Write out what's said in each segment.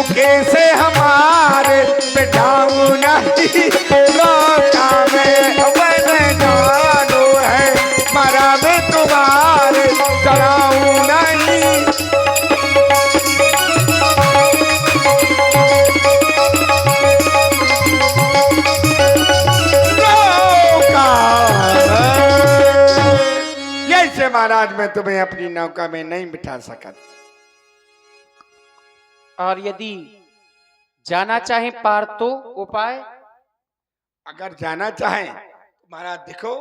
कैसे हमारे बिठाऊं नहीं रोका में बन जानो है मरा में तुम्हारे चढ़ाऊं नहीं। यही महाराज मैं तुम्हें अपनी नौका में नहीं बिठा सका। और यदि जाना चाहे पार तो उपाय? अगर जाना चाहें तो महाराज देखो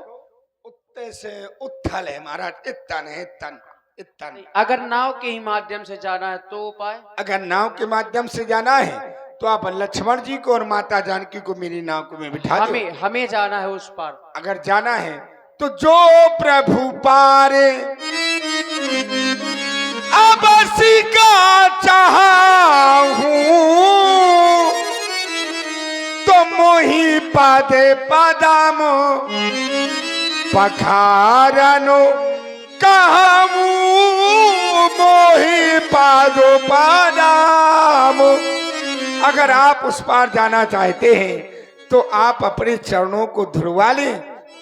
उत्ते से उथल है महाराज, इतन है इतन इतन। अगर नाव के ही माध्यम से जाना है तो उपाय? अगर नाव के माध्यम से जाना है तो आप लक्ष्मण जी को और माता जानकी को मेरी नाव को में बिठा दो। हमें जाना है उस पार। अगर जाना है तो जो प्रभु पारे अबसी का चाहूं तो मोही पादे पदम पखारनो कहूं मोही पादो पदम। अगर आप उस पार जाना चाहते हैं तो आप अपने चरणों को धुलवा लें,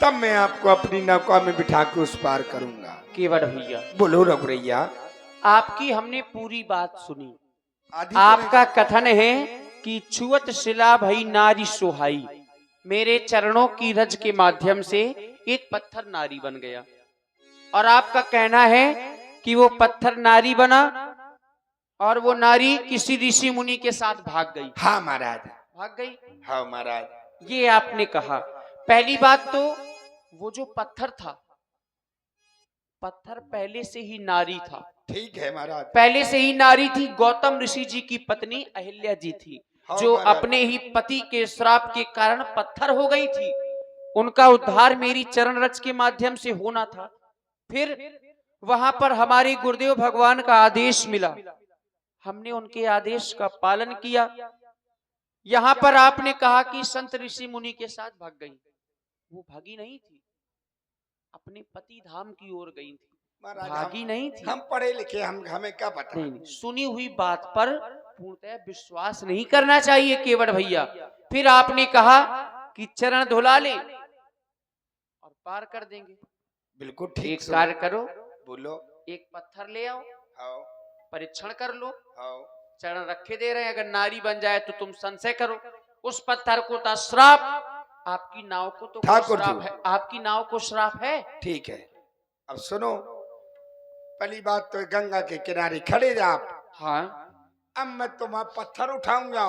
तब मैं आपको अपनी नौका में बिठा के उस पार करूंगा। केवट भैया बोलो रघुरैया। आपकी हमने पूरी बात सुनी। आपका कथन है कि छुअत शिला भई नारी सुहाई, मेरे चरणों की रज के माध्यम से एक पत्थर नारी बन गया। और आपका कहना है कि वो पत्थर नारी बना और वो नारी किसी ऋषि मुनि के साथ भाग गई। हाँ महाराज। भाग गई? हाँ महाराज। ये आपने कहा। पहली बात तो वो जो पत्थर था, पत्थर पहले से ही नारी था। ठीक है महाराज। पहले से ही नारी थी। गौतम ऋषि जी की पत्नी अहिल्या जी थी, जो अपने ही पति के श्राप के कारण पत्थर हो गई थी। उनका उद्धार मेरी चरण रज के माध्यम से होना था। फिर वहां पर हमारे गुरुदेव भगवान का आदेश मिला, हमने उनके आदेश का पालन किया। यहाँ पर आपने कहा कि संत ऋषि मुनि के साथ भाग गई। वो भागी नहीं थी, अपने पति धाम की ओर गई थी, भागी नहीं थी। हम पढ़े लिखे, हमें क्या पता। नहीं, सुनी हुई बात पर पूर्णतः विश्वास नहीं करना चाहिए केवट भैया। फिर आपने कहा कि चरण धुला ले और पार कर देंगे। बिल्कुल ठीक। एक कार्य करो, बोलो। एक पत्थर ले आओ, परीक्षण कर लो। चरण रखे दे रहे हैं, अगर नारी बन जाए तो तुम संशय करो। उस पत्थर को था श्राप, आपकी नाव को तो श्राप है। आपकी नाव को श्राप है। ठीक है। अब सुनो, पहली बात तो गंगा के किनारे खड़े जा आप। हाँ। अब मैं तुम्हारा पत्थर उठाऊंगा।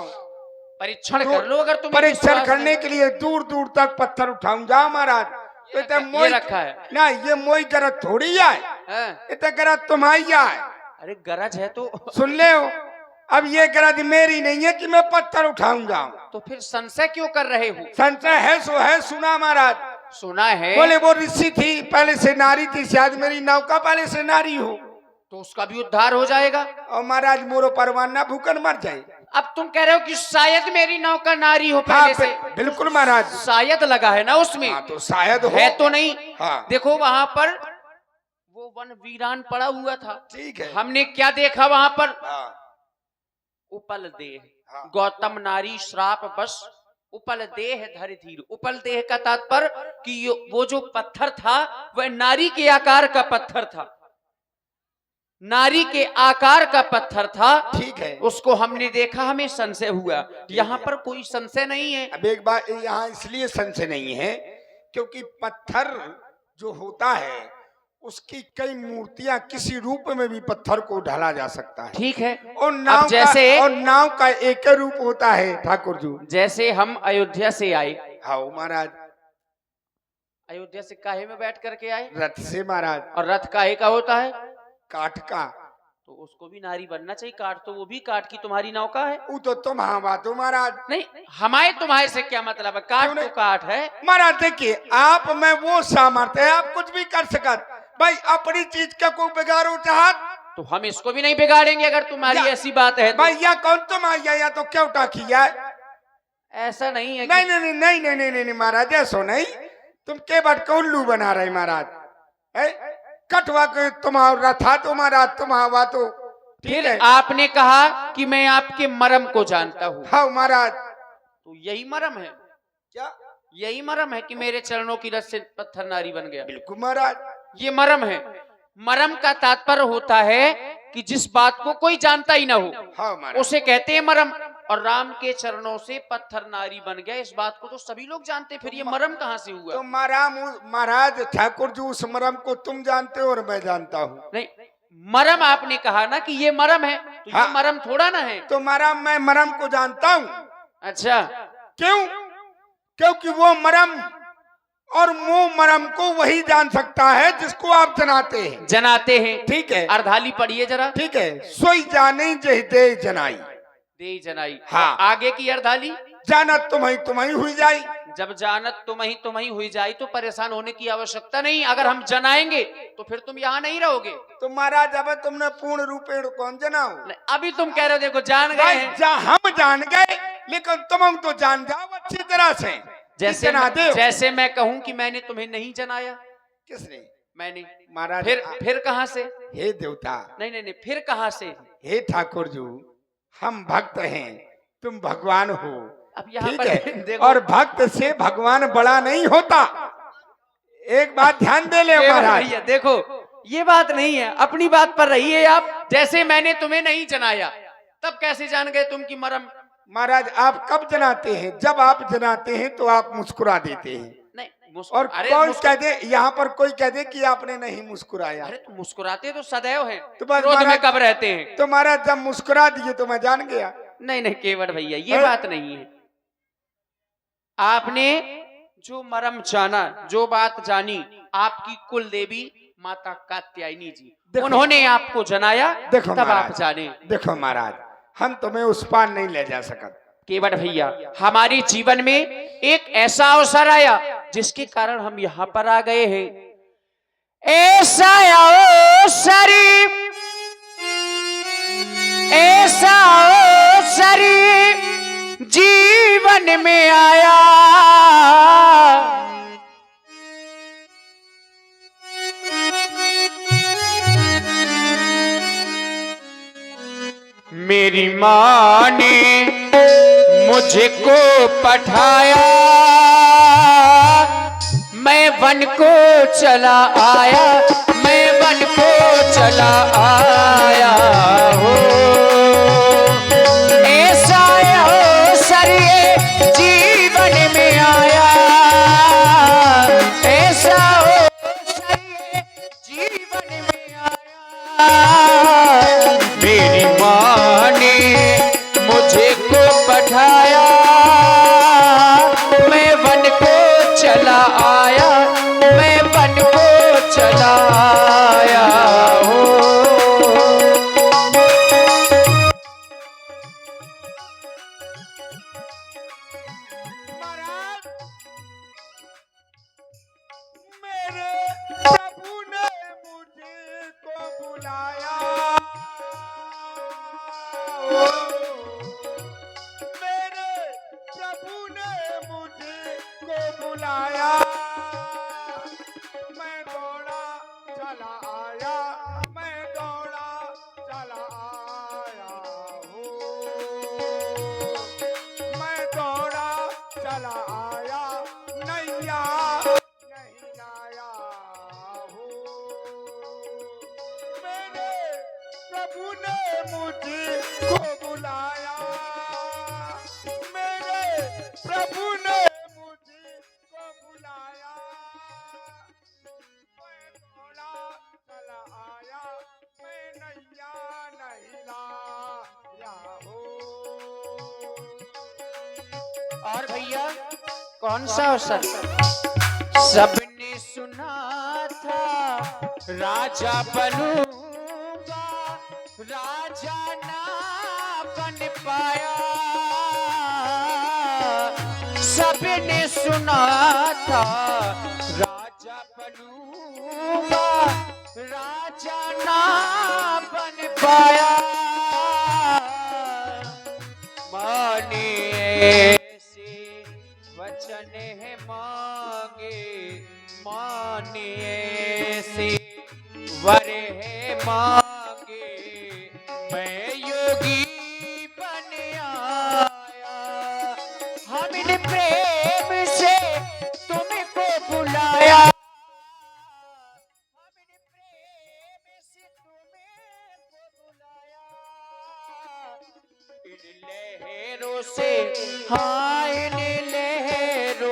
परीक्षण कर लो। अगर तुम परीक्षण करने के लिए दूर दूर तक पत्थर उठाऊंगा महाराज। तो ये रखा है ना, ये मोई गरज थोड़ी है, इतना गरज तुम्हारी है। अरे गरज है तो सुन ले। अब ये गरज मेरी नहीं है कि मैं पत्थर उठाऊंगा। तो फिर संशय क्यों कर रहे हो? संशय है सो है। सुना महाराज? सुना है। बोले वो ऋषि थी, पहले से नारी थी, शायद मेरी नौका पहले से नारी हो तो उसका भी उद्धार हो जाएगा। और महाराज मोरो परवाना भूखन मर जाए। अब तुम कह रहे हो कि शायद मेरी नौका नारी हो पहले से। बिल्कुल महाराज। शायद लगा है ना उसमें। हाँ, तो शायद है तो नहीं। हाँ। देखो वहां पर वो वन वीरान पड़ा हुआ था। ठीक है। हमने क्या देखा वहां पर? उपल देह। हाँ। गौतम नारी श्राप बस उपल देह धरि धीर। उपल देह का तात्पर्य कि वो जो पत्थर था वह नारी के आकार का पत्थर था, नारी के आकार का पत्थर था। ठीक है। उसको हमने देखा, हमें संशय हुआ। यहाँ पर कोई संशय नहीं है। अब एक बात, यहाँ इसलिए संशय नहीं है क्योंकि पत्थर जो होता है उसकी कई मूर्तियां, किसी रूप में भी पत्थर को ढाला जा सकता है। ठीक है। और नाव जैसे और नाव का एक रूप होता है ठाकुर जी। जैसे हम अयोध्या से आए। हाँ महाराज। अयोध्या से काहे में बैठ करके आए? रथ से महाराज। और रथ काहे का होता है? काठ का। तो उसको भी नारी बनना चाहिए। काठ तो वो भी काठ की तुम्हारी नौका है। वो तो तुम हाँ बात हो महाराज। नहीं, हमारे तुम्हारे से क्या मतलब है? काठ तो काठ है महाराज। देखिए आप में वो सामर्थ्य है, आप कुछ भी कर सकते भाई। अपनी चीज का कोई बिगाड़ो चाहत तो हम इसको भी नहीं बिगाड़ेंगे अगर तुम्हारी ऐसी बात है तो। भाई या कौन तुम आई या तो क्या उठा किया? ऐसा नहीं है। नहीं नहीं नहीं नहीं नहीं नहीं महाराज, ऐसा नहीं। तुम के बात को उल्लू बना रहे महाराज। कटवा के तुम्हारा रथा तुम्हारा तुम्हारा तो फिर है। आपने कहा कि मैं आपके मरम को जानता हूँ। हाँ महाराज। तो यही मरम है, क्या? यही मरम है कि मेरे चरणों की रस से पत्थर नारी बन गया। बिल्कुल महाराज। ये मरम है। मरम का तात्पर्य होता है कि जिस बात को कोई जानता ही ना हो, हाँ महाराज। उसे कहते हैं मरम। और राम के चरणों से पत्थर नारी बन गया, इस बात को तो सभी लोग जानते हैं, फिर ये मरम कहाँ से हुआ? तो महाराज ठाकुर जी उस मरम को तुम जानते हो और मैं जानता हूँ। नहीं, मरम आपने कहा ना कि ये मरम है, तो हाँ। ये मरम थोड़ा ना है। तो मैं मरम को जानता हूँ। अच्छा, क्यों? क्योंकि वो मरम और मुंह मरम को वही जान सकता है जिसको आप जनाते हैं। ठीक है। अर्धाली पढ़िए जरा। ठीक है। सोई जाने जह दे जनाई। दे जनाई। हाँ। आगे की अर्धाली। जानत तुम्हें हुई जाई। जब जानत तुम्हें हुई जाए तो परेशान होने की आवश्यकता नहीं। अगर हम जनाएंगे तो फिर तुम यहाँ नहीं रहोगे। तो महाराज अब तुमने पूर्ण रूपेण कौन जनाओ? अभी तुम कह रहे हो देखो जान गए हैं। हम जान गए, लेकिन तुम तो जान जाओ अच्छी तरह से। जैसे मैं कहूं कि मैंने तुम्हें नहीं जनाया। किसने? मैंने। महाराज फिर कहां से? हे देवता। नहीं, फिर कहां से? हे ठाकुर जी, हम भक्त हैं, तुम भगवान हो। अब यहाँ ठीक पर है। और भक्त से भगवान बड़ा नहीं होता। एक बात ध्यान दे ले महाराज। देखो ये बात नहीं है, अपनी बात पर रहिए आप। जैसे मैंने तुम्हें नहीं जनाया, तब कैसे जान गए तुम की मरम? महाराज आप कब जनाते हैं? जब आप जनाते हैं तो आप मुस्कुरा देते हैं। नहीं और कौन कह दे, यहाँ पर कोई कह दे कि आपने नहीं मुस्कुराया। अरे तो मुस्कुराते तो सदैव हैं, तो बस क्रोध में कब रहते हैं? तो महाराज जब मुस्कुरा दिए तो मैं जान गया। नहीं केवट भैया, ये बात नहीं है। आपने जो मरम जाना, जो बात जानी, आपकी कुल देवी माता कात्यायनी जी, उन्होंने आपको जनाया, देखो तब आप जाने। देखो महाराज, हम तुम्हें उस पार नहीं ले जा सकते। केवट भैया, हमारे जीवन में एक ऐसा अवसर आया जिसके कारण हम यहाँ पर आ गए हैं। ऐसा अवसर, ऐसा अवसर जीवन में आया, मेरी माँ ने मुझको पठाया, मैं वन को चला आया, मैं वन को चला आया हो। ऐसा अवसर जीवन में आया, ऐसा अवसर जीवन में आया, मेरी माँ ने मुझे को पठाया, मैं वन को चला आया, मैं वन को चला आया हो। महाराज, मेरे प्रभु ने मुझे को बुलाया, मेरे प्रभु ने मुझे को बुलाया, मैं दौड़ा चला आया, मैं दौड़ा चला आया हो, मैं दौड़ा चला आया, नैया नहीं आया हो, मेरे प्रभु ने मुझे को बुलाया, मेरे प्रभु ने मुझे को बुलाया, मैं दौड़ा चला आया, मैं नैया नहीं लाया हो। और भैया कौन सा अवसर? सबने सुना था राजा बनूंगा, राजा ना बन पाया, सबने सुना था राजा बनूंगा, राजा ना बन पाया, मानिए वचन है मांगे, मानिए से वर है मांगे, मैं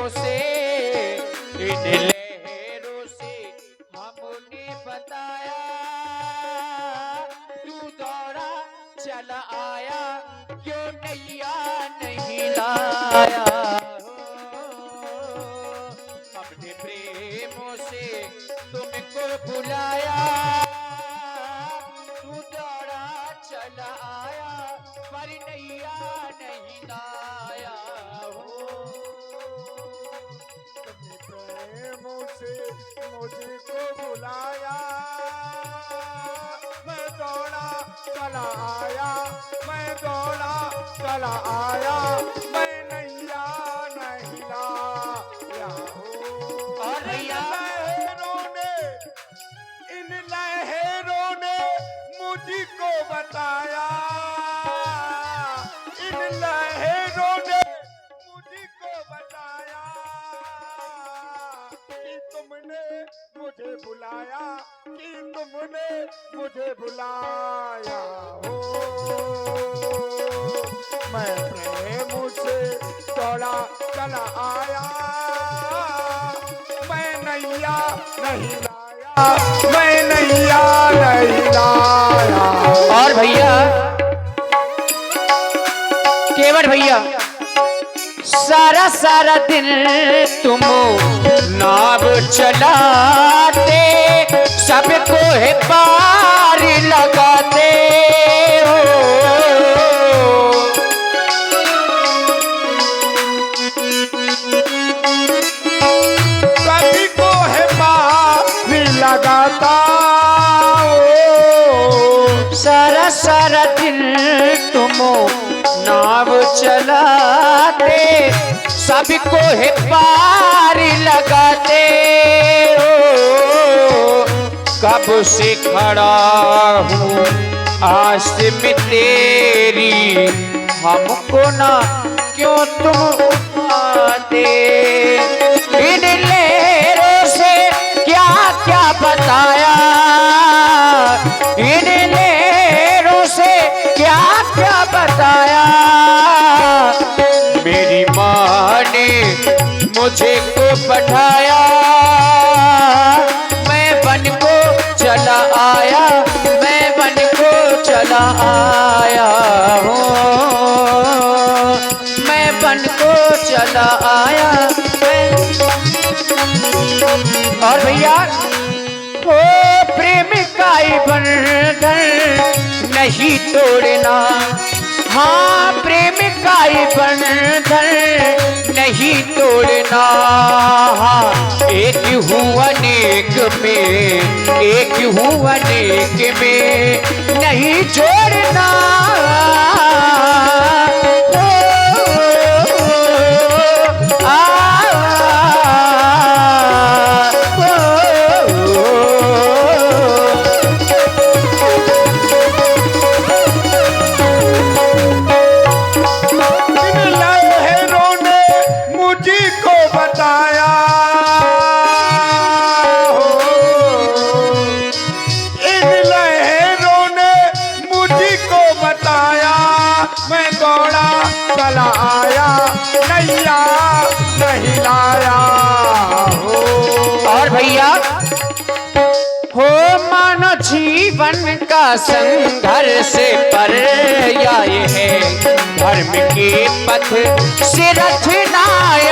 लहरों से, इन लहरों से हमने बताया, तू दौड़ा चला आया, क्यों नैया नहीं लाया। अपने प्रेमों से तुमको बुलाया, तू दौड़ा चला आया, पर नैया नहीं लाया। अपने प्रेमों से मुझको बुलाया, मैं दौड़ा चला आया, मैं दौड़ा चला आया, मैं नैया नहीं लाया हो। और भैया इन लहरों ने मुझको बताया, इन लहरों ने मुझको बताया कि तुमने मुझे बुलाया, कि तुमने मुझे बुलाया हो। मैं प्रेम से दौड़ा चला आया, मैं नैया नहीं लाया, मैं नैया नहीं लाया। और भैया केवल भैया सारा सारा दिन तुम नाव चलाते, सबको है पार लगाते हो। सभी को है पार लगाता हो। सारा सारा दिन तुम नाव चलाते, सबको है पार लगाते हो। कब से खड़ा हूँ आस में तेरी, हमको ना क्यों तुम आते। इन लहरों से क्या क्या बताया, इन लहरों से क्या क्या बताया। मेरी माँ ने मुझे को पढ़ाया, मैं बन को चला आया, मैं बन को चला आया हूँ, मैं बन को चला आया। और भैया ओ प्रेम का बंधन नहीं तोड़ना, हाँ प्रेम का बंधन नहीं तोड़ना। हाँ एक हूँ अनेक में, एक हूँ अनेक में नहीं जोड़ना। मैं दौड़ा चला आया, नैया नहीं लाया हो। और भैया हो मानो जीवन का संघर्ष पर आए हैं, धर्म के पथ से रचना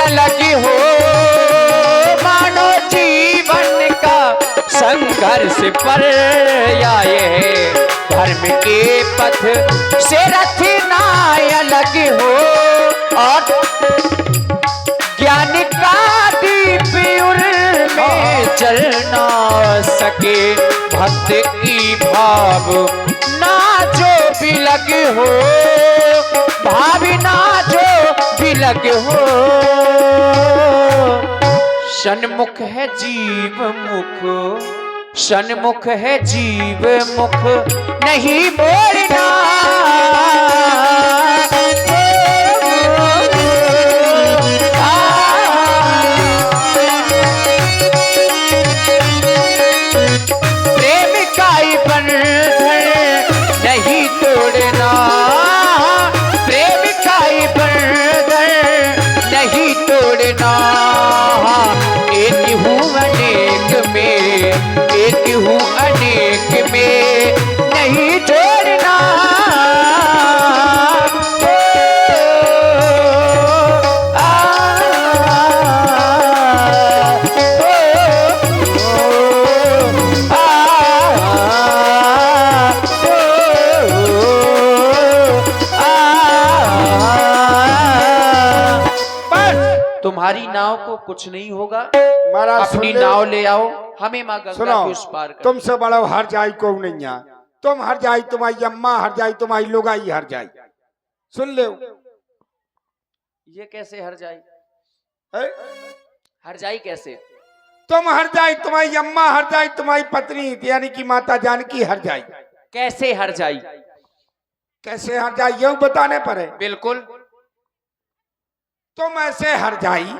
अलग हो। मानो जीवन का संघर्ष पर आए हैं, धर्म के पथ से रचना अलग हो। और ज्ञान का दीप में जल ना सके, भक्त की भाव ना जो बिलग हो, भावना जो बिलग हो। सन्मुख है जीव मुख, सन्मुख है जीव मुख नहीं मोड़ना। प्रेम का बंधन नहीं तोड़ना, प्रेम का बंधन नहीं तोड़ना। एक हूँ अनेक में, एक हूँ अनेक में, नहीं छोड़ना। तुम्हारी नाव को कुछ नहीं होगा, महाराज सुन अपनी ले। नाव ले आओ, हमें माँ गंगा सुनो, के उस पार कर। तुमसे बड़ा हर जाई को नहीं है। तुम हर जाई, तुम्हारी अम्मा हर जाई, तुम्हारी लोगाई हर जाई। सुन ले। ये कैसे हर जाई? है? हर जाई कैसे? तुम हर जाई, तुम्हारी अम्मा हर जाई, तुम्हारी पत्नी यानी कि माता जानकी हर जाई। कैसे हर जाई? कैसे हर जाई ये बताने पर है। बिल्कुल। तुम ऐसे हर जाई।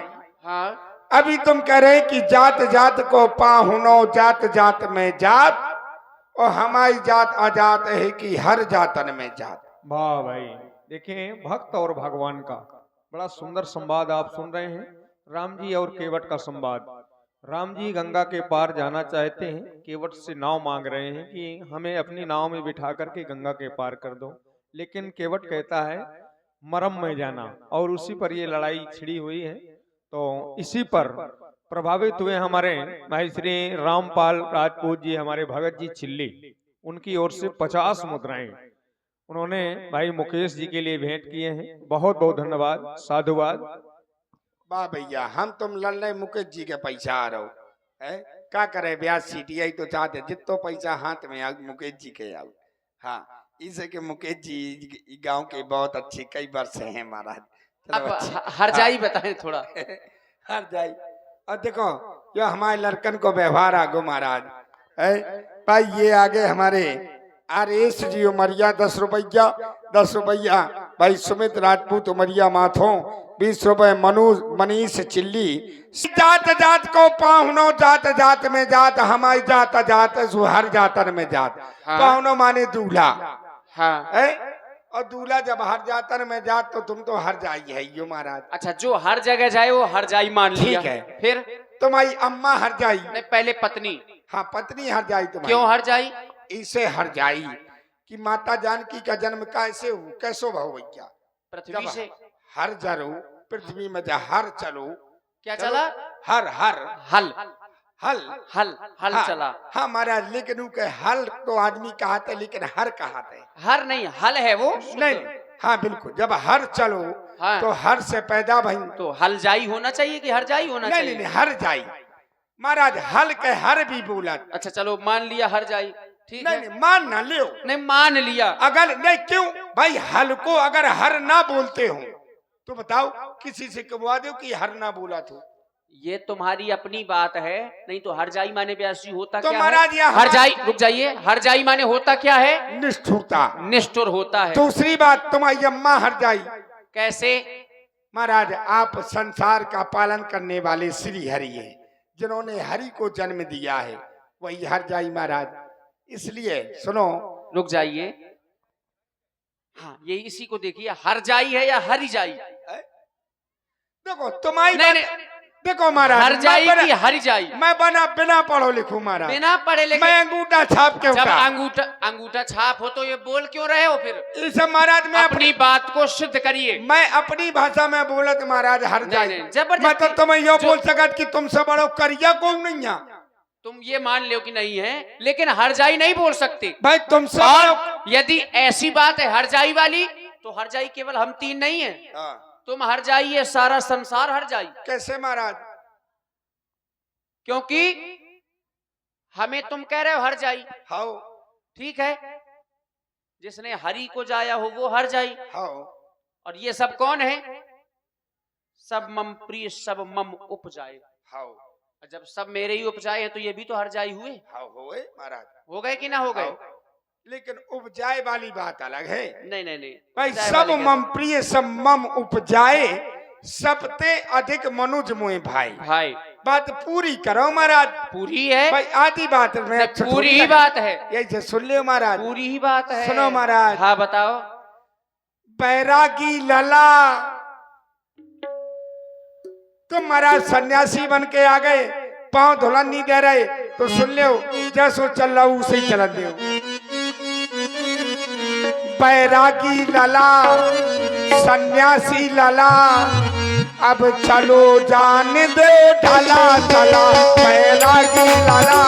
हाँ, अभी तुम कह रहे कि जात जात को पाहुनो, जात जात में जात, और हमारी जात आजात है कि हर जातन में जात। वाह भाई, देखें भक्त और भगवान का बड़ा सुंदर संवाद आप सुन रहे हैं। राम जी और केवट का संवाद। राम जी गंगा के पार जाना चाहते हैं, केवट से नाव मांग रहे हैं कि हमें अपनी नाव में बिठा करके गंगा के पार कर दो। लेकिन केवट कहता है मरम में जाना, और उसी पर ये लड़ाई छिड़ी हुई है। तो इसी पर प्रभावित हुए हमारे भाई श्री रामपाल राजपूत जी, हमारे भगत जी चिल्ली, उनकी ओर से 50 मुद्राएं उन्होंने भाई मुकेश जी के लिए भेंट किए हैं। बहुत बहुत धन्यवाद, साधुवाद। वाह भैया, हम तुम लड़ रहे मुकेश जी के पैसा आ रहो है। क्या करे ब्याज सीटीआई तो चाहते जितो पैसा हाथ में आ मुकेश जी के आओ। हाँ, इसे के मुकेश जी गांव के बहुत अच्छे कई वर्ष हैं महाराज। अब हर जाई बताएं थोड़ा। हर जाई। और देखो जो हमारे लड़कन को व्यवहार आगो महाराज है भाई। ये आगे हमारे आरएस जी उमरिया 10 रुपया, 10 रुपया भाई सुमित राजपूत उमरिया माथों, 20 रुपए मनीष चिल्ली। जात जात को पाहुनो, जात जात में जात, हमारी जात जात हर जातन में जात। हाँ। पाहुनो माने दूल्हा हाँ, है, और दूल्हा जब हर जातन में जात तो तुम तो हर जाई है यो महाराज। अच्छा, जो हर जगह जाए वो हर जाई मान लिया। ठीक है। फिर तुम्हारी अम्मा हर जाई। नहीं, पहले पत्नी। हाँ, पत्नी हर जाई तुम्हारी। क्यों हर जाई? इसे हर जाई कि माता जानकी का जन्म कैसे हो, कैसो भाव भैया? पृथ्वी से। हर जरो पृथ्वी में जा हर चलो। क्या चलो, चला? हर हर हल हल हल हल हाँ, चला। हाँ महाराज, लेकिन उनके हल तो आदमी कहते, लेकिन हर कहते हर नहीं, हल है वो। नहीं। हाँ बिल्कुल, जब हर चलो हाँ। तो हर से पैदा भई। तो हल जाई होना चाहिए कि हर जाई होना नहीं चाहिए? नहीं, हर जाई महाराज। हल के हर भी बोला। अच्छा चलो, मान लिया हर जाई, ठीक नहीं है। नहीं, मान ना लियो। नहीं, मान लिया। अगर नहीं, क्यों भाई? हल को अगर हर ना बोलते हो तो बताओ, किसी से कहवा दो कि हर ना बोला तो। ये तुम्हारी अपनी बात है, नहीं तो हर जाई माने ब्यासी होता तो क्या महाराज है? यहाँ हर जाई, रुक जाइए, हर जाई माने होता क्या है? निष्ठुरता। निष्ठुर होता है। दूसरी बात, तुम्हारी अम्मा हर जाई। कैसे? महाराज, आप संसार का पालन करने वाले श्री हरि हैं, जिन्होंने हरि को जन्म दिया है, वही हर जाई महाराज। इसलिए सुनो, रुक जाइए। हाँ, ये इसी को देखिए, हर जाई है या हरी जाई? देखो तुम्हारी नहीं बात- नहीं, देखो महाराज, हर जाई मैं की हरी जाई? मैं बिना पढ़ो लिखू महाराज। बिना पढ़े लिखे? मैं अंगूठा छाप के जब उठा। अंगूठा छाप हो तो ये बोल क्यों रहे हो फिर? इसे महाराज मैं अपनी बात को सिद्ध करिए। मैं अपनी भाषा में बोलत महाराज हर नहीं, जाई। नहीं, जबरदस्ती- मैं तो तुम्हें यो जो- बोल सकत कि तुमसे बड़ो करिया को नहीं है। तुम ये मान लो कि नहीं है, लेकिन हर जाई नहीं बोल सकते। भाई तुमसे और यदि ऐसी बात है हर जाई वाली, तो हर जाई केवल हम तीन नहीं है। हाँ। तुम हर जाई, ये सारा संसार हर जाई। कैसे महाराज? क्योंकि हमें तुम कह रहे हो हर जाई, हाओ ठीक है। जिसने हरि को जाया हो वो हर जाई। हाओ। और ये सब कौन है? सब मम प्रिय सब मम उपजाए। हाओ। और जब सब मेरे ही उपजाए हैं तो ये भी तो हर जाई हुए। हाओ होए महाराज। हो गए कि ना हो गए? हाओ। लेकिन उपजाए वाली बात अलग है। नहीं नहीं नहीं, भाई उपजाए सब वाले मम प्रिय सब मम उपजाए, सबते अधिक मनुज मुए भाई। भाई बात पूरी करो महाराज। पूरी है भाई आधी बात में नहीं, अच्छा पूरी थोड़ी ही लगे। बात है। यही सुन लियो महाराज। पूरी ही बात है। सुनो महाराज। हाँ बताओ। बैरागी लला तुम महाराज सन्यासी बन के आ गए, पांव धुलन नहीं दे रहे, तो सुन लो जैसो चल रहा हूं उसे ही चल दो। बैरागी लाला, सन्यासी लाला, अब चलो जान दे ढाला चला। बैरागी लाला,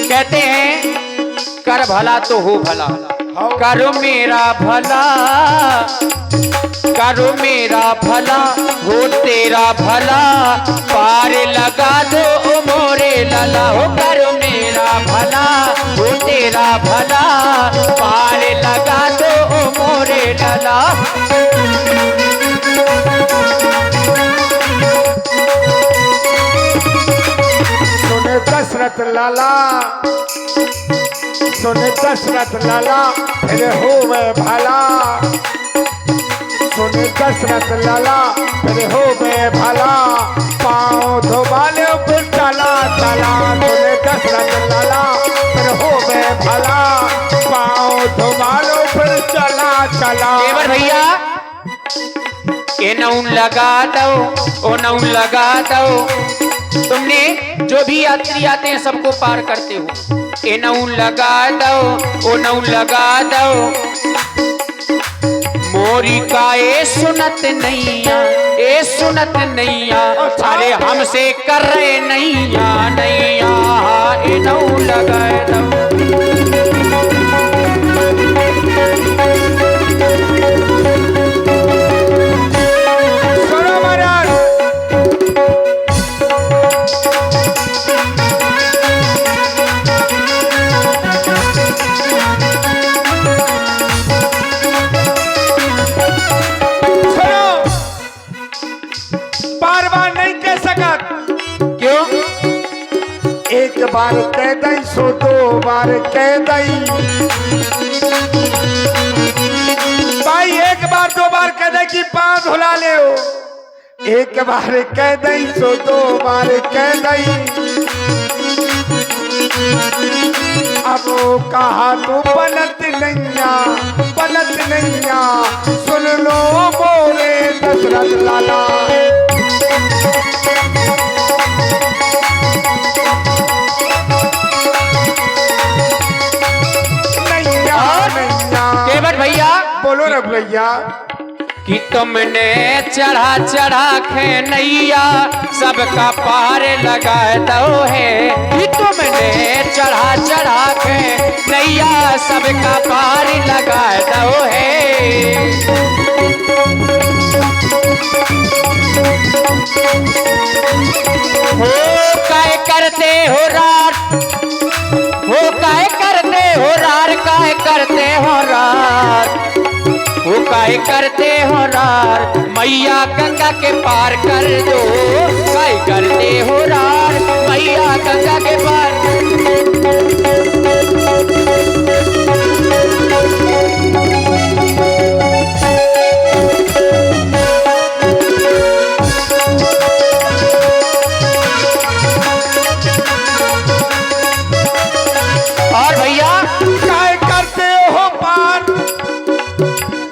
कहते हैं कर भला तो हो भला, करो मेरा भला, करो मेरा भला हो तेरा भला, पार लगा दो ओ मोरे लला। हो करो मेरा भला हो तेरा भला, पार लगा दो ओ मोरे लला। सुने दशरथ लाला, सुने दशरथ लाला, फिर होवे भला। सुने दशरथ लाला, फिर होवे भला, पाँव धोबाले फिर चला चला। सुने दशरथ लाला, फिर होवे भला, पाँव धोबालो फिर चला चला। केवल भैया ये नौन लगा दो, ओ नौन लगा दो। तुमने जो भी यात्री आते हैं सबको पार करते हो। ए नौन लगा दो, ओ नौन लगा दो। मोरी का ए सुनत नैया, ए सुनत नैया, अरे हमसे कर रहे नैया नैया। ए नौन लगा दो। एक बार कह दई सो दो बार कह दई। भाई एक बार दो बार कह दई कि पांव धुला ले हो। एक बार कह दई सो दो बार कह दई। अब वो कहा तो पलट नैया, पलट नैया, सुन लो मोरे दशरथ लाला। भैया बोलो रघु भैया कि तुमने चढ़ा चढ़ा के नैया सबका पार लगा दो है। कि तुमने चढ़ा चढ़ा के नैया सबका पार लगा दो है। हो काय करते हो रात, हो काय करते हो रार, काय करते हो रार, वो काय करते हो रार, मैया गंगा के पार कर दो। काय करते हो रार, मैया गंगा के पार। और भैया काय करते हो पार,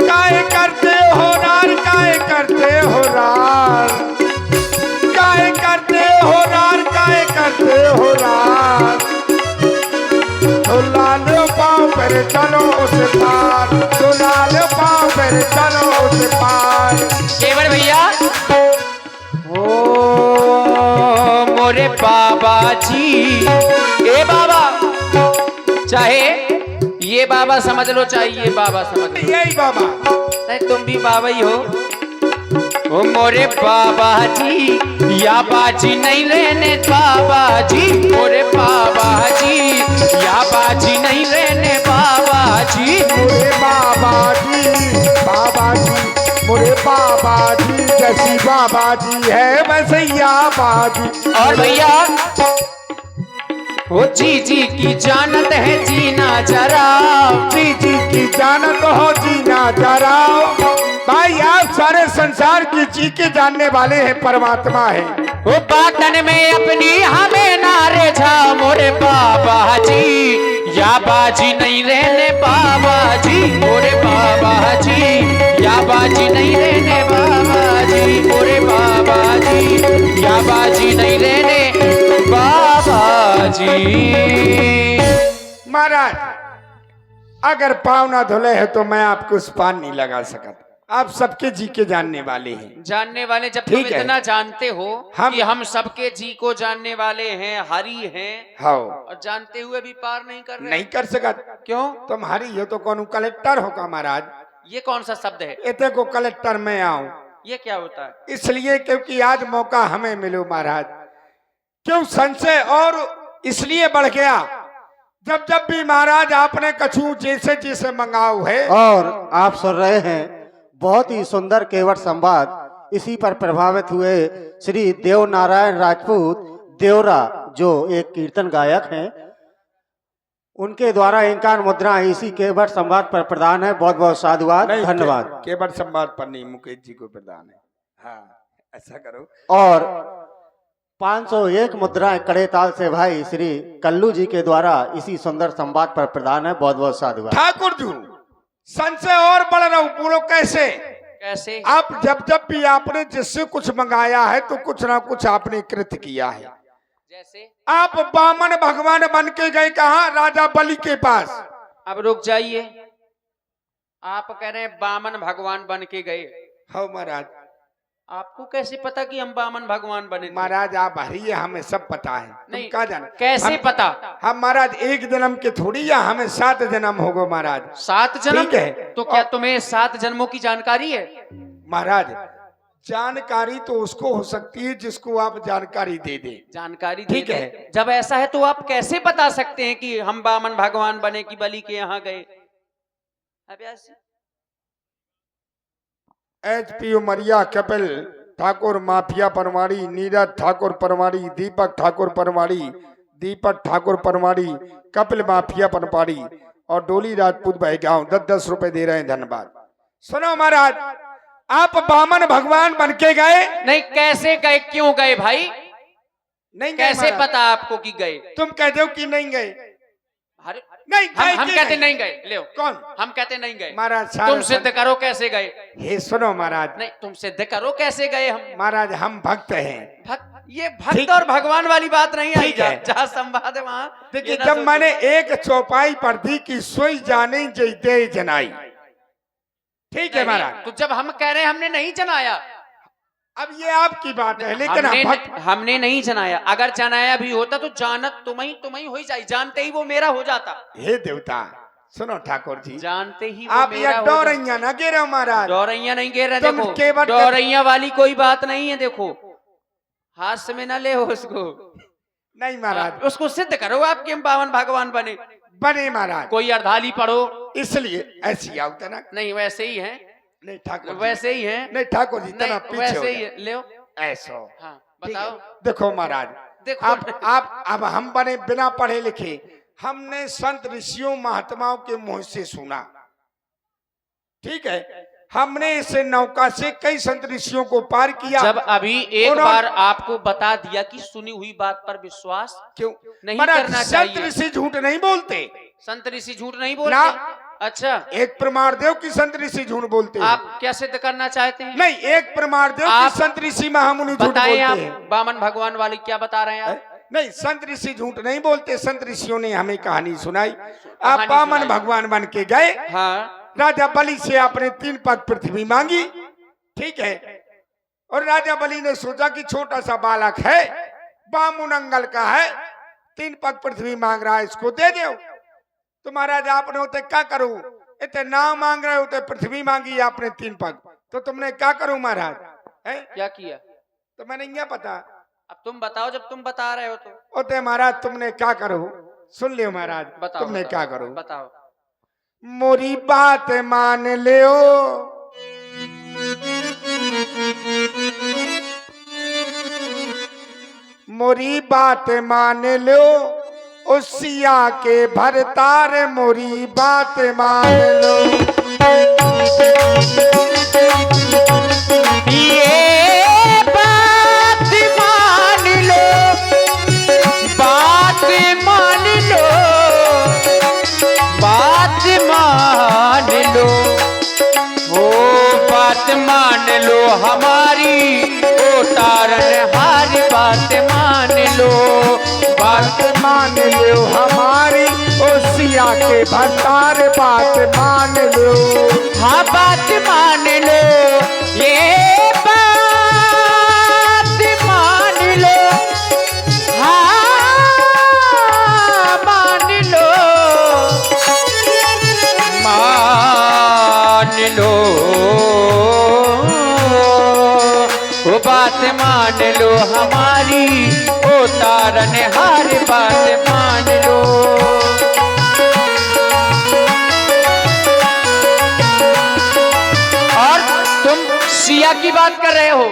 काय करते हो रार, काय करते हो रार, काय करते हो रार, काय करते हो रार। तो लाल पाँव पर चलो उस पार, तो लाल पाँव पर चलो उस पार। केवल भैया ओ मोरे बाबा जी, ए बाबा, चाहे ये बाबा समझ लो चाहे ये बाबा समझ लो, यही बाबा, नहीं तुम भी बाबा ही हो। ओ मोरे बाबा जी, या बाजी नहीं रहने बाबा जी, मोरे बाबा जी, या बाजी नहीं रहने बाबा जी, मोरे बाबा जी, बाबा जी, मोरे बाबा जी, जैसी बाबा जी है वैसैया बाजी। और भैया वो जी जी की जानत है जीना जरा, जी जी की जानत हो जीना जरा। भाई आप सारे संसार की जी के जानने वाले हैं, परमात्मा है। वो बातन में अपनी हमें नारे झा मोरे बाबा जी, या बाजी नहीं रहने बाबा जी, मोरे बाबा जी, या बाजी नहीं रहने बाबा जी, मोरे बाबा जी, या बाजी नहीं रहने बाबा जी। महाराज अगर पाँव ना धुले है तो मैं आपको उस पान नहीं लगा सकता। आप सबके जी के जानने वाले हैं। जानने वाले जब तुम ठीक है। इतना जानते हो हम- कि हम सबके जी को जानने वाले हैं, हरि हैं, हाँ और जानते हुए भी पार नहीं कर रहे, नहीं कर सका। क्यों? तुम्हारी ये तो कौन कलेक्टर होगा महाराज। ये कौन सा शब्द है? इतने को कलेक्टर में आऊं ये क्या होता है? इसलिए क्योंकि आज मौका हमें मिलो महाराज। क्यों संशय और इसलिए बढ़ गया जब जब भी महाराज आपने कछु जैसे जैसे मंगाओ है। और आप सुन रहे हैं बहुत ही सुंदर केवट संवाद। इसी पर प्रभावित हुए श्री देव नारायण राजपूत देवरा, जो एक कीर्तन गायक हैं, उनके द्वारा इंकार मुद्रा इसी केवट संवाद पर प्रदान है। बहुत बहुत साधुवाद, नहीं, धन्यवाद। केवल संवाद पर नहीं, मुकेश जी को प्रदान है। हाँ ऐसा करो। और 501 मुद्राएं कड़े ताल से भाई श्री कल्लू जी के द्वारा इसी सुंदर संवाद पर प्रदान है। बहुत बहुत साधुवाद। ठाकुर जी संशय और बढ़ रहा हूं, बोलो कैसे? कैसे? आप जब जब भी आपने जिससे कुछ मंगाया है तो कुछ ना कुछ आपने कृत किया है। जैसे? आप बामन भगवान बन के गए कहा? राजा बलि के पास। अब रुक जाइए, आप कह रहे हैं बामन भगवान बन के गए। हाँ महाराज। आपको कैसे पता कि हम बामन भगवान बने थे? महाराज आप हरी है, हमें सब पता है। तुम नहीं, क्या जाना? कैसे पता? हम महाराज एक जन्म के थोड़ी, या हमें 7 जन्म होगा महाराज। 7 जन्म? ठीक है। तो क्या तुम्हें 7 जन्मों की जानकारी है? महाराज जानकारी तो उसको हो सकती है जिसको आप जानकारी दे दे। जानकारी ठीक दे है। दे। जब ऐसा है तो आप कैसे बता सकते हैं कि हम बामन भगवान बने कि बलि के यहाँ गए? अब ऐसे HP उमरिया, कपिल ठाकुर माफिया परमाड़ी, नीरज ठाकुर परमाड़ी, दीपक ठाकुर परमाड़ी, दीपक ठाकुर परमाड़ी, कपिल माफिया परमाड़ी और डोली राजपूत भाई गांव 10-10 रुपए दे रहे हैं। धन्यवाद। सुनो महाराज, आप बामन भगवान बन के गए? नहीं, कैसे गए, क्यों गए भाई? नहीं गए कैसे महाराज। पता आपको कि गए? तुम कहते हो कि नहीं गए? अरे नहीं गए हम कि कहते नहीं गए। ले कौन? हम कहते नहीं गए। महाराज तुम सिद्ध करो कैसे गए। हे सुनो महाराज। नहीं, तुम सिद्ध करो कैसे गए। हम महाराज हम भक्त हैं। ये भक्त ठीक- और भगवान वाली बात नहीं आई। ठीक है। जहाँ संवाद है वहाँ देखिए ये ना जब सोचो। मैंने एक चौपाई पर दी कि सोई जाने जैते जनाई। ठीक है नहीं, महाराज। तो जब हम कह रहे हैं हमने नहीं जनाया, अब ये आपकी बात है, लेकिन हम भक्त। हमने नहीं जनाया। अगर जनाया भी होता तो जानत तुम ही हो जाए। जानते ही वो मेरा हो जाता। हे देवता सुनो ठाकुर जी, जानते ही वो आप मेरा ये हो जाता। डोरैया ना गिरे हो महाराज। डोरैया नहीं गिर रहे। तुम देखो केवट- डोरैया वाली कोई बात नहीं है। देखो हाथ में ना ले हो उसको। नहीं महाराज उसको सिद्ध करो आपके हम बावन भगवान बने। बने महाराज। कोई अर्धाली पढ़ो। इसलिए ऐसी आवता ना। नहीं वैसे ही है। नहीं ठाकुर जी। वैसे ही है। नहीं ठाकुर जी तना नहीं पीछे हो वैसे ही जाओ। है। ले ऐसो हाँ ठीक है। बताओ। देखो महाराज, देखो आप अब हम बने बिना पढ़े लिखे। हमने संत ऋषियों महात्माओं के मुंह से सुना। ठीक है, हमने इस नौका से कई संत ऋषियों को पार किया। जब अभी एक उन्होंने- बार आपको बता दिया कि सुनी हुई बात पर विश्वास क्यों नहीं महाराज, करना संत चाहिए। ऋषि झूठ नहीं बोलते। संत ऋषि झूठ नहीं ना। बोलते। अच्छा, एक प्रमाण देव की संत ऋषि झूठ बोलते हैं। आप क्या सिद्ध करना चाहते हैं? नहीं, एक प्रमाण देव आप की संत ऋषि महामुनि झूठ बताएं बोलते आप हैं। बामन भगवान वाली क्या बता रहे हैं आप? नहीं, संत ऋषि झूठ नहीं बोलते। संत ऋषियों ने हमें कहानी सुनाई। आप कहानी बामन सुनाई। भगवान बन के गए। हाँ राजा बलि से आपने 3 पग पृथ्वी मांगी। ठीक है, और राजा बलि ने सोचा कि छोटा सा बालक है, बामुनंगल का है, 3 पग पृथ्वी मांग रहा है, इसको दे दो। तो महाराज आपने होते क्या करूं, इतने नाम मांग रहे होते, पृथ्वी मांगी आपने 3 पग, तो तुमने क्या करूं महाराज? है क्या किया? तो मैंने क्या पता। अब तुम बताओ, जब तुम बता रहे हो तो होते महाराज तुमने क्या करो, सुन लियो महाराज। बताओ। तुमने बताओ, क्या करो, बताओ। मोरी बात मान लियो, मोरी बात मान लो, उस सिया के भरतार मोरी बात मान लो। ये बात मान लो, बात मान लो, बात मान लो, वो बात मान लो हमारी, ओ तारन हार बात मान लो, बात मान लो हमारी, ओ सिया के भरतार बात मान लो। हाँ बात मान लो, ये बात मान लो, हाँ मान लो, मान लो, वो बात मान लो हमारी, ओ तारन हार बात मान लो। और तुम सिया की बात कर रहे हो,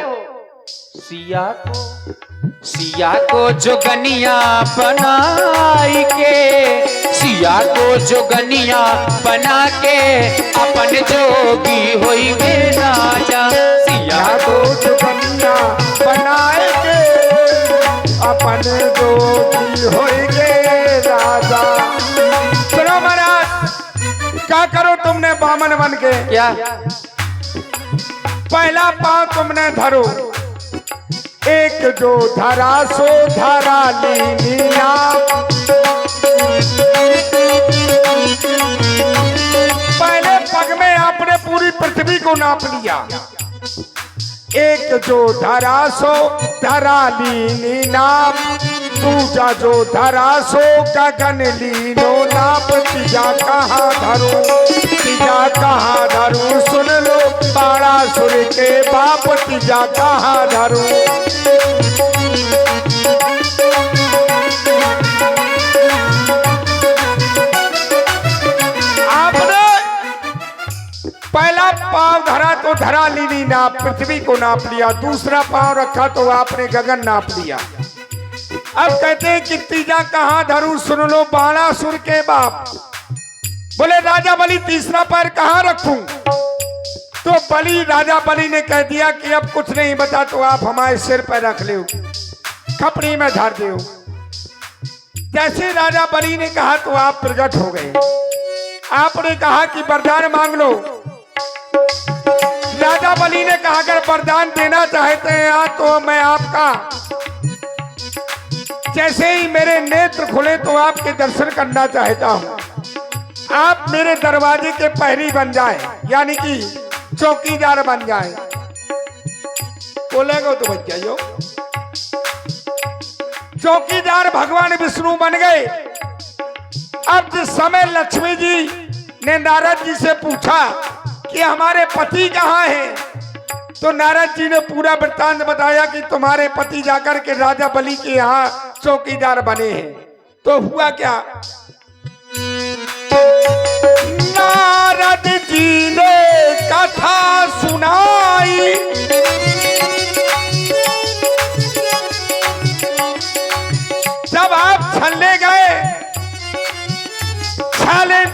सिया को जोगनिया बनाई के, सिया को जोगनिया बना के अपन जोगी होई वे राजा, सिया को जोगनिया बनाए के अपन जोगी होएंगे राजा। सुनो महाराज, क्या करो तुमने बामन बन के? क्या? पहला पांव तुमने धरो, एक जो धरा सो धरा लीनी नाम। पहले पग में आपने पूरी पृथ्वी को नाप लिया। एक जो धरा सो धरा लीनी नाम, दूजा जो धरा सो गगन लीनो नाप। तीजा कहाँ धरूं, तीजा कहाँ धरूं, सुन लो बाणासुर के बाप, तीजा कहाँ धरूं। आपने पहला पांव धरा तो धरा लीनी नाप, पृथ्वी को नाप लिया। दूसरा पांव रखा तो आपने गगन नाप लिया। अब कहते हैं कि तीजा कहाँ धरूं, सुन लो बाणासुर के बाप। बोले राजा बलि तीसरा पैर कहाँ रखूं? तो बलि राजा बलि ने कह दिया कि अब कुछ नहीं बता तो आप हमारे सिर पर रख ले, खपड़ी में धर दो। जैसे राजा बलि ने कहा तो आप प्रकट हो गए। आपने कहा कि वरदान मांग लो। राजा बलि ने कहा अगर वरदान देना चाहते हैं तो मैं आपका, जैसे ही मेरे नेत्र खुले तो आपके दर्शन करना चाहता हूं। आप मेरे दरवाजे के पहरी बन जाए, यानी कि चौकीदार बन जाए। बोलेगो तो बच जाइयो। चौकीदार भगवान विष्णु बन गए। अब जिस समय लक्ष्मी जी ने नारद जी से पूछा कि हमारे पति कहाँ हैं, तो नारद जी ने पूरा वृत्तांत बताया कि तुम्हारे पति जाकर के राजा बलि के यहाँ चौकीदार बने हैं। तो हुआ क्या? नारद जी ने कथा सुनाई, जब आप छलने गए, छलने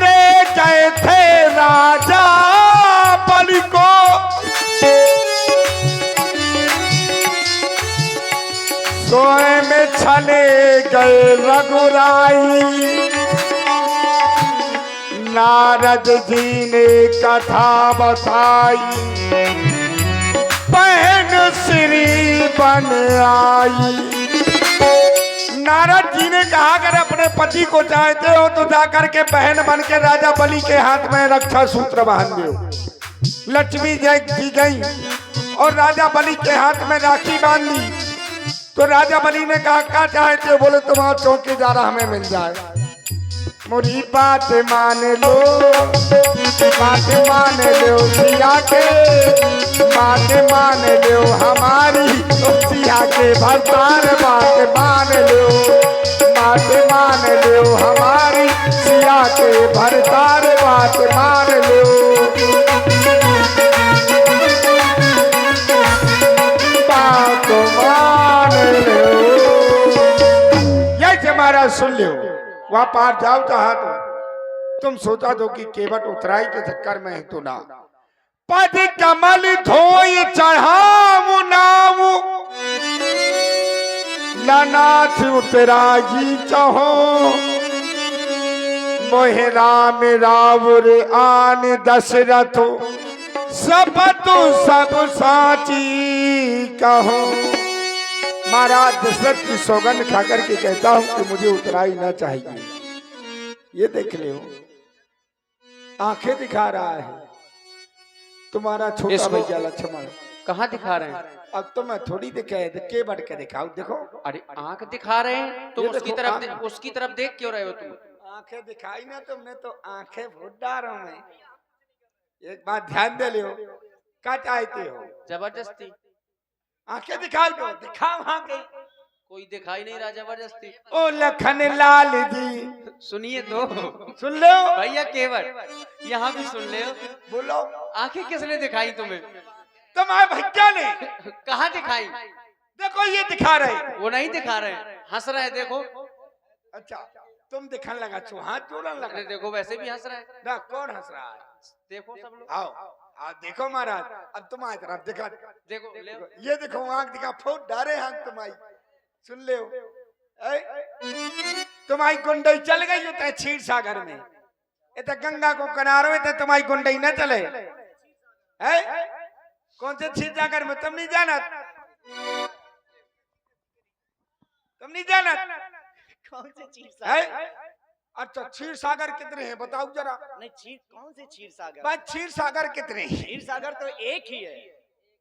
गए थे राजा बलि को, सोए में छले गए रघुराई। नारद जी ने कथा बताई, बहन श्री बन आई। नारद जी ने कहा अगर अपने पति को चाहते हो तो जाकर के बहन बन के राजा बलि के हाथ में रक्षा सूत्र बांध दो। लक्ष्मी जी गई और राजा बलि के हाथ में राखी बांध दी। तो राजा बलि ने कहा क्या चाहते हो? बोले तुम्हारा चौकीदार हमें मिल जाए। मोरी बात मान लो, बात मान लो सिया के, बात मान लो हमारी, तो सिया के भरतार बात मान लो, बात मान लो हमारी, सिया के भरतार बात मान लो। बात मान लो। ये महाराज सुन लो, वहां पार जाओ चाहा तुम सोचा दो कि केवट उतराई के चक्कर में है तो ना। पद कमल धोई चढ़ाऊ नाऊ नाथ उतराई चहो मोहे राम रावुर आन दशरथ सपतु सब साची कहो। महाराज दशरथ की सौगंध खाकर के कहता हूं कि मुझे उतराई ना चाहिए। ये देख ले आंखें दिखा रहा है तुम्हारा छोटा भैया लक्ष्मण। कहाँ दिखा रहे हैं? अब तो मैं थोड़ी दिखाए के बढ़ के दिखाऊं। देखो अरे आंख दिखा रहे हैं तुम, उसकी तरफ देख क्यों रहे हो तुम? आंखें दिखाई ना तुमने तो आंखें फूट डाल रहा मैं। एक बात ध्यान दे लियो, क्या चाहते हो? जबरदस्ती आंखें दिखाई दो, दिखाओ आंखें। कोई दिखाई नहीं रहा, जबरदस्ती। ओ लखन लाल जी सुनिए तो, सुन लो भैया केवट, यहाँ भी सुन ले। बोलो आंखें किसने दिखाई तुम्हें? तुम्हारे भैया ने। कहाँ दिखाई? देखो ये दिखा रहे। वो नहीं दिखा रहे, हंस रहे। देखो अच्छा तुम दिखाने लगा छो, हाथ जोड़ने लगा। अरे देखो वैसे भी हंस रहे हैं। ना कौन हंस रहा है? देखो सब लोग। आओ आओ देखो महाराज, अब तुम्हारी तरफ दिखा। देखो ले। ये देखो आंख दिखा, फूट डारे आंख तुम्हारी। सुन ले तुम्हारी गुंडई चल गई होता है क्षीर सागर में। ये गंगा को किनारे में तुम्हारी गुंडई न चले है? कौन से क्षीर सागर में? तुम नहीं जाना, तुम नहीं जाना। कौन से क्षीर सागर? अच्छा क्षीर सागर कितने हैं बताओ जरा। नहीं क्षीर कौन से क्षीर सागर? बस क्षीर सागर कितने हैं? क्षीर सागर तो एक ही है।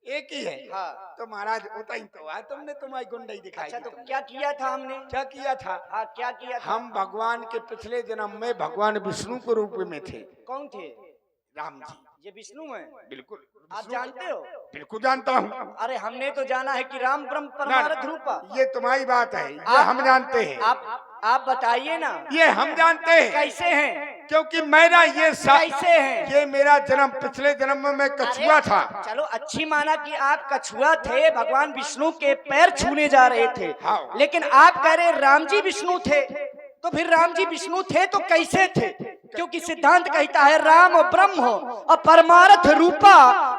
एक ही है। हाँ। तो महाराज होता ही तो है, तुमने तुम्हारी गुंडई दिखाई। अच्छा तो क्या किया था हमने? क्या किया था? हाँ क्या किया था? हम भगवान के पिछले जन्म में भगवान विष्णु के रूप में थे। कौन थे? राम जी। ये विष्णु है? बिल्कुल आप जानते हो? बिल्कुल जानता हूँ। अरे हमने तो जाना है कि राम ब्रह्म परमार्थ रूपा। ये तुम्हारी बात है, ये हम जानते हैं। आप बताइए ना। ये हम जानते हैं। कैसे हैं? क्योंकि मेरा ये कैसे हैं? ये मेरा जन्म पिछले जन्म में मैं कछुआ था। चलो अच्छी माना कि आप कछुआ थे, भगवान विष्णु के पैर छूने जा रहे थे। हाँ। लेकिन आप कह रहे राम जी विष्णु थे, तो फिर राम जी विष्णु थे तो कैसे थे? क्योंकि सिद्धांत कहता है राम ब्रह्म हो और परमार्थ रूपा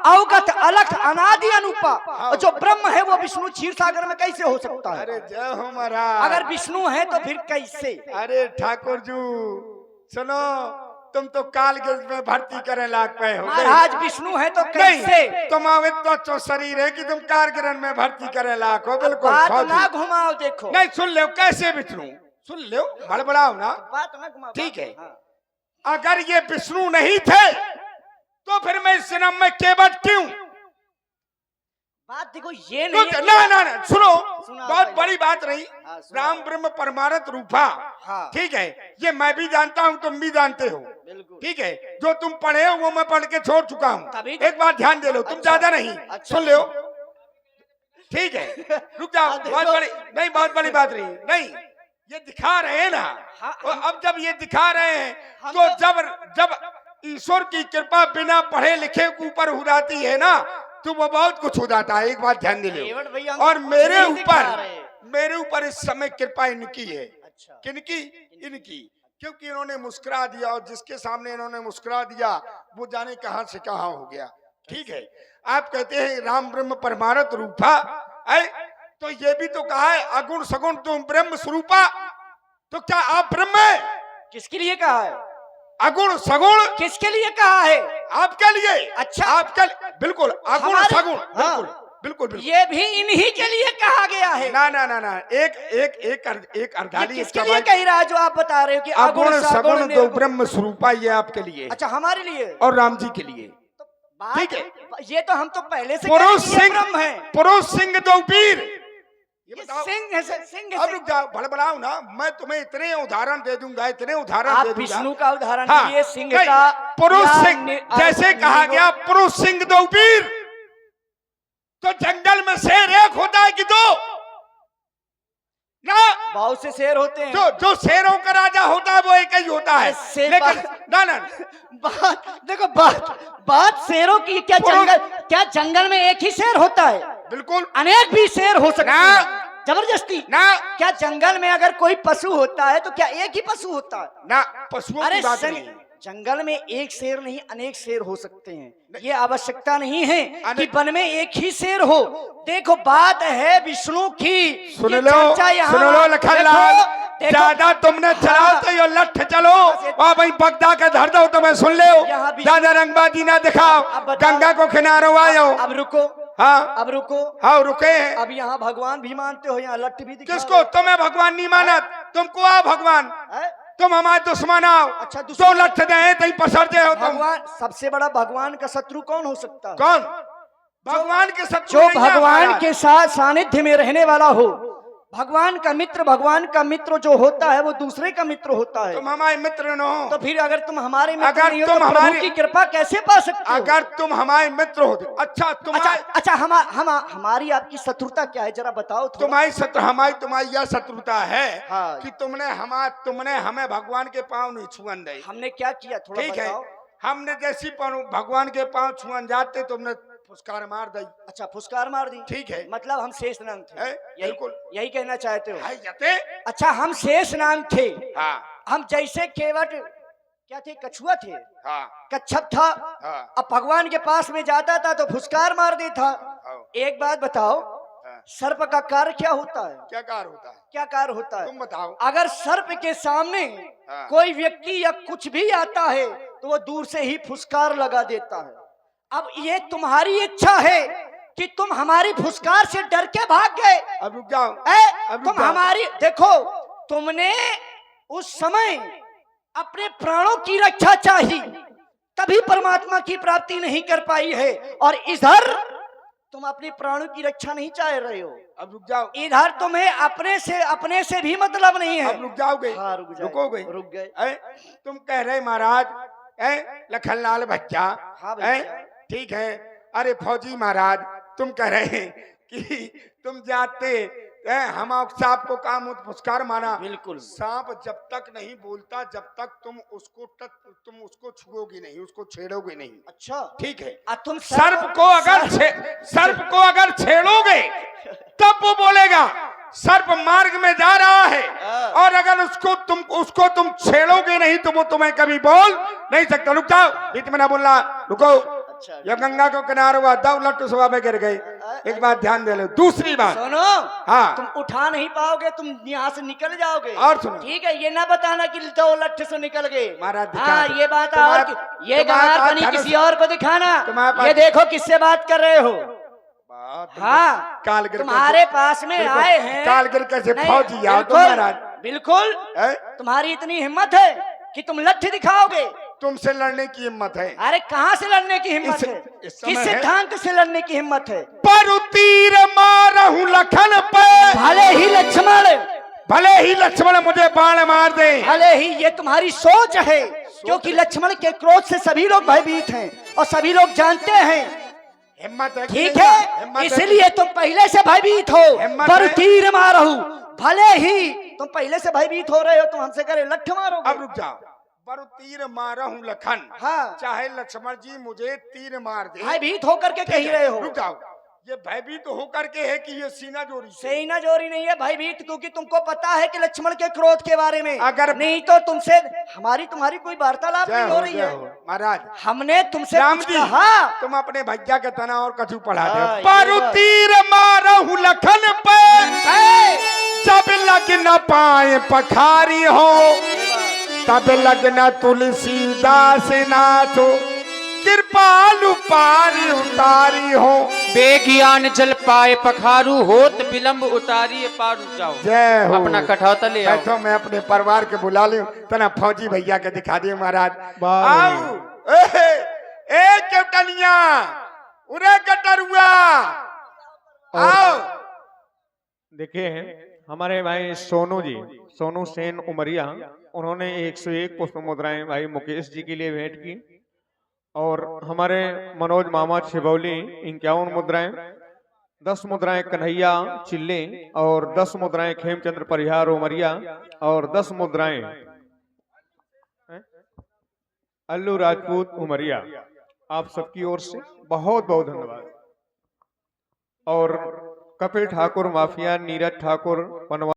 अवगत अलख अनादि अनुपा। और जो ब्रह्म है वो विष्णु क्षीर सागर में कैसे हो सकता है? अरे जय हो महाराज। अगर विष्णु है तो फिर कैसे? अरे ठाकुर जी सुनो, तुम तो कालगिर्द में भर्ती करे लाग पे हो। महाराज विष्णु है तो कैसे? तुम्हारे तो अच्छा शरीर है कि तुम कारगिरन में भर्ती करे लाग हो। बिल्कुल बात ना घुमाओ। देखो नहीं सुन लो कैसे विष्णु, सुन लो बड़बड़ाओ ना। बात ना घुमाओ। ठीक है। हाँ। अगर ये विष्णु नहीं थे तो फिर मैं इस जन्म में केवट क्यों? बात देखो ये नहीं है। ना सुनो, सुना बहुत पहले। बड़ी बात रही। हाँ, सुना। राम ब्रह्म परमार्थ रूपा। हाँ। ठीक है, ये मैं भी जानता हूँ, तुम भी जानते हो। बिल्कुल। ठीक है, जो तुम पढ़े हो वो मैं पढ़ के छोड़ चुका हूँ। तभी एक बात ध्यान दे लो, तुम अच्छा। ज्यादा नहीं। अच्छा। सुन लो ठीक है, रुक जाओ। हाँ, देखो। बहुत बड़ी नहीं, बहुत बड़ी बात रही नहीं। ये दिखा रहे हैं ना। हाँ, और अब जब ये दिखा रहे हैं हम तो तो- जब ईश्वर की कृपा बिना पढ़े लिखे के ऊपर हो जाती है ना, तो वो बहुत कुछ हो जाता है। एक बात ध्यान दे केवट लो। भैया और हमको मेरे नहीं दिखा रहे। मेरे ऊपर इस समय कृपा इनकी है। अच्छा। किनकी? इनकी। क्योंकि इन्होंने मुस्कुरा दिया और जिसके सामने इन्होंने मुस्कुरा दिया वो जाने कहां से कहां हो गया। ठीक है, आप कहते हैं राम ब्रह्म परमार्थ रूपा, तो ये भी तो कहा है अगुण सगुण तुम ब्रह्म स्वरूपा। तो क्या आप ब्रह्म है? किसके लिए कहा है? अगुण सगुण किसके लिए कहा है? आपके लिए। अच्छा। आपके बिल्कुल अगुण हमारे- सगुण। हाँ। बिल्कुल बिल्कुल बिल्कुल। ये भी इन्हीं के लिए कहा गया है। ना ना ना ना, एक अर्धाली किसके लिए कह रहा है जो आप बता रहे हो कि अगुण सगुण दो निर्गुण? ब्रह्म स्वरूपा, ये आपके लिए अच्छा हमारे लिए। और राम जी के लिए। तो बात ठीक है। ये तो हम तो पहले से पुरुष कह रहे हैं कि ये सिंह, ब्रह्म है। पुरुष सिंह दो पीर। ये ये बताओ। सिंह है, सिंह अब है। रुक जाओ, बड़बड़ाओ ना। मैं तुम्हें इतने उदाहरण दे दूंगा, इतने उदाहरण आप दे दूंगा। विष्णु का उदाहरण हाँ, दीजिए, सिंह नहीं, का। पुरुष या सिंह जैसे कहा गया पुरुष सिंह दो पीर। तो जंगल में शेर एक होता है कि दो? ना, बहुत से शेर होते हैं। जो शेरों का राजा होता है वो एक ही होता है। शेर लेकिन ना ना बात देखो, बात शेरों की। क्या पुरुष- जंगल में एक ही शेर होता है? बिल्कुल अनेक भी शेर हो सकते ना, हैं। जबरदस्ती ना क्या जंगल में अगर कोई पशु होता है तो क्या एक ही पशु होता है? ना पशुओं अरे की बात नहीं है। जंगल में एक शेर नहीं अनेक शेर हो सकते हैं। ये आवश्यकता नहीं है कि वन में एक ही शेर हो। देखो बात है विष्णु की। सुन ये लो चर्चा यहाँ सुन लो लखनलाल, देखो, ज्यादा तुमने चलाओ हाँ। तो यो लठ चलो वहाँ भाई बगदा के धर दो तो मैं सुन ले। यहाँ भी- ज्यादा रंगबाजी ना दिखाओ, अब बताओ। गंगा को किनारो आयो। अब रुको, हाँ अब रुको। हाँ रुके हैं। अब यहाँ भगवान भी मानते हो, यहाँ लठ भी दिखा किसको? तुम्हें भगवान नहीं मानत, तुमको आओ भगवान, है? तुम हमारे दुश्मन आओ। अच्छा, तो दुश्मन- लठ दे तई पसरते हो तुम। भगवान सबसे बड़ा भगवान का शत्रु कौन हो सकता है? कौन? भगवान के शत्रु जो नहीं है भगवान महाराज। के साथ सानिध्य में रहने वाला हो। भगवान का मित्र जो होता है वो दूसरे का मित्र होता है। तुम हमारे मित्र न हो। तो फिर अगर तुम हमारे मित्र अगर नहीं हो तुम तो प्रभु हमारे- की कृपा कैसे पा सकते हो? अगर तुम हमारे मित्र होते। अच्छा तुम्हारे अच्छा हमारी आपकी शत्रुता क्या है जरा बताओ थोड़ा। तुम्हारी शत्रु तुम्हारी यह शत्रुता है हाँ। कि तुमने हमें भगवान के पांव नहीं छुअन दे। हमने क्या किया थोड़ा ठीक है, बताओ। हमने जैसी भगवान के पांव छुअन जाते तुमने फुसकार मार दी। अच्छा फुसकार मार दी। ठीक है, मतलब हम शेष नाम थे। है? यही बिल्कुल। यही कहना चाहते हो? है जते? अच्छा हम शेष नाम थे। हाँ हम जैसे केवट क्या थे, कछुआ थे, हाँ कच्छप था। हाँ अब भगवान के पास में जाता था तो फुसकार मार देता। हाँ। एक बात बताओ, हाँ। सर्प का कार्य क्या होता है? क्या कार होता है? क्या कार्य होता है? तुम बताओ। अगर सर्प के सामने हाँ। कोई व्यक्ति या कुछ भी आता है तो वो दूर से ही फुसकार लगा देता है। अब ये तुम्हारी इच्छा है कि तुम हमारी फुसकार से डर के भाग गए। अब रुक जाओ। अब तुम रुक जाओ। हमारी देखो, तुमने उस समय अपने प्राणों की रक्षा चाहिए, तभी परमात्मा की प्राप्ति नहीं कर पाई है। और इधर तुम अपने प्राणों की रक्षा नहीं चाह रहे हो। अब रुक जाओ। इधर तुम्हें अपने से भी मतलब नहीं है। अब रुक जाओगे? हाँ, रुक जाओ। रुकोगे? रुक गए। तुम कह रहे महाराज लखनलाल बच्चा। हाँ बच्चा। ठीक है। अरे फौजी महाराज, तुम कह रहे हैं कि तुम जाते हम सांप को काम फुसकार माना। बिल्कुल। सांप जब तक नहीं बोलता जब तक तुम उसको छुओगे नहीं, उसको छेड़ोगे नहीं। अच्छा ठीक है। तुम सर्प को अगर छेड़ोगे तब वो बोलेगा। सर्प मार्ग में जा रहा है और अगर उसको तुम छेड़ोगे नहीं तो वो तुम्हें कभी बोल नहीं सकता। रुक जाओ, बीच में ना बोलना, रुको। अच्छा, या गंगा को किनारे हुआ दो लट्टू सभा में गिर गए। एक बात ध्यान दे लो। दूसरी बात, सुनो, हाँ। तुम उठा नहीं पाओगे, तुम यहाँ से निकल जाओगे। और सुनो। ठीक है, ये ना बताना कि दो लट्ठे से निकल गए। महाराज दिखा हाँ, दो। ये बात तुम्हारे- और ये तुम्हारे गंवार पास बनी धनुष- किसी और को दिखाना। तुम्हारे पास- ये देखो किससे बात कर रहे हो। हाँ, कालगिर तुम्हारे पास में बिल्कुल। आए हैं। कालगिर कैसे नहीं, फौजी आओ तुम बिल्कुल, महाराज। बिल्कुल। है? तुम्हारी इतनी हिम्मत है कि तुम लट्ठी दिखाओगे। तुमसे लड़ने की हिम्मत है? अरे कहाँ से लड़ने की हिम्मत इस- है? इस समय किस है। सिद्धांत से लड़ने की हिम्मत है? पर तीर मारहूं लखन पे, भले ही लक्ष्मण मुझे बाण मार दे। भले ही ये तुम्हारी सोच है, क्योंकि लक्ष्मण के क्रोध से सभी लोग भयभीत हैं और सभी लोग जानते हैं। हिम्मत है कि ठीक नहीं? है, हिम्मत इसलिए तुम पहले से भयभीत हो। हिम्मत पर है। तीर मारहूं, भले ही तुम पहले से भयभीत हो रहे हो, तुम हमसे करे लठ मारोगे। अब रुक जाओ। पर तीर मारहूं लखन, हाँ, चाहे लक्ष्मण जी मुझे तीर मार दे। भयभीत होकर के कह रहे हो। रुक जाओ। ये भयभीत होकर के है कि ये सीना जोरी से? सेना जोरी नहीं है, भयभीत, क्योंकि तुमको पता है कि लक्ष्मण के क्रोध के बारे में। अगर- नहीं तो तुमसे तुम्हारी कोई वार्तालाप नहीं हो रही जय है। हो। महाराज हमने तुमसे राम कुछ जी, कहा। तुम अपने भैया के तना और कछु पढ़ा हाँ, दो। ये पर बात। तीर मारहूं लखन पे, जब लग न पाए पखारी हो, तब लगना तुलसीदास नाथो, कृपालु पारी उतारी हो। बेज्ञान जल पाए पखारू, होत विलंब उतारी पारू जाओ। जय हो। अपना कठौता ले आओ। बैठो, मैं अपने परिवार के बुला लूं, तना फौजी भैया के दिखा दियो महाराज। वाह। आओ ए केवटनिया, उरे कटरुआ, आओ। देखिए हमारे भाई सोनू जी, सोनू सेन उमरिया, उन्होंने 101 पुष्प मुद्राएं भाई मुकेश जी के लिए भेंट की। और हमारे मनोज मामा छिबौली 51 मुद्राएं, 10 मुद्राएं कन्हैया चिल्ले और 10 मुद्राएं खेमचंद्र परिहार उमरिया और 10 मुद्राएं अल्लू राजपूत उमरिया। आप सबकी ओर से बहुत बहुत धन्यवाद। और कपिल ठाकुर माफिया, नीरज ठाकुर,